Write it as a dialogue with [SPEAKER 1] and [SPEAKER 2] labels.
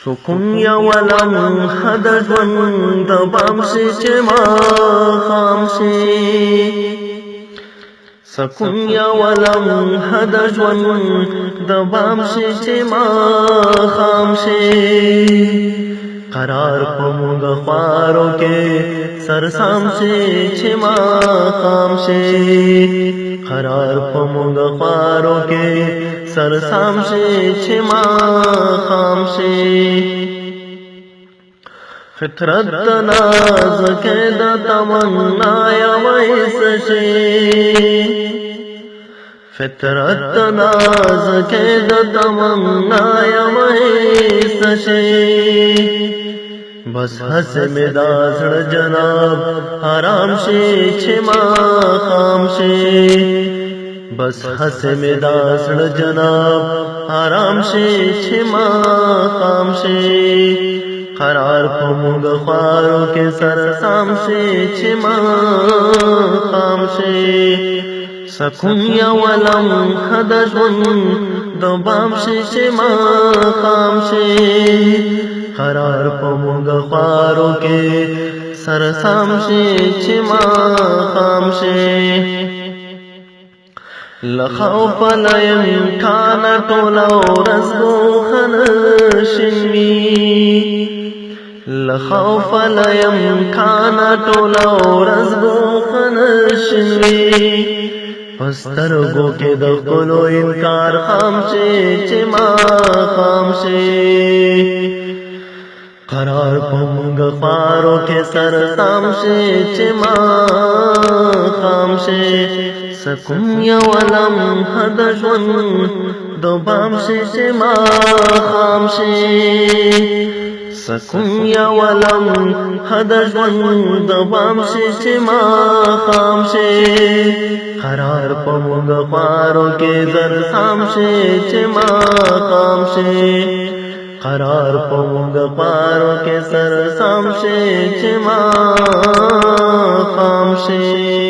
[SPEAKER 1] سکون یا ولم حد ژوند د بام شي چې ما خام شي سکون یا ولم حد ژوند د بام شي چې ما خام شي قرار په موږ خوارو کې سرسام شي چې ما خام شي قرار په موږ خوارو کې سرسام شي چې ما خام شي فطرت ناز کې د تمنا یا وایس شي فطرت ناز کې د تمنا یا وایس شي بس حس میں داسڑ جناب حرام شي چې ما خام شي بس حس میں داسڑ جناب حرام شي چې ما خام شي قرار په موږ خوارو کې سرسام شي چې ما خام شي سکون یا ولم حد ژوند د بام شي چې ما خام شي قرار په موږ خوارو کې سرسام شي چې ما خام شي لخوف لا امکان ټول ورځ خنشوي لخوف لا امکان ټول ورځ خنشوي پسترګو کې د خپلو انکار خام شي چې ما خام شي قرار په موږ خوارو کې سرسام شي چې ما خام شي سکون یا ولم حد ژوند د بام شي چې ما خام شي سکون یا ولم حد ژوند د بام شي چې ما خام شي قرار په موږ خوارو کې سرسام شي چې ما خام شي قرار په موږ خوارو کې سرسام شي چې ما خام شي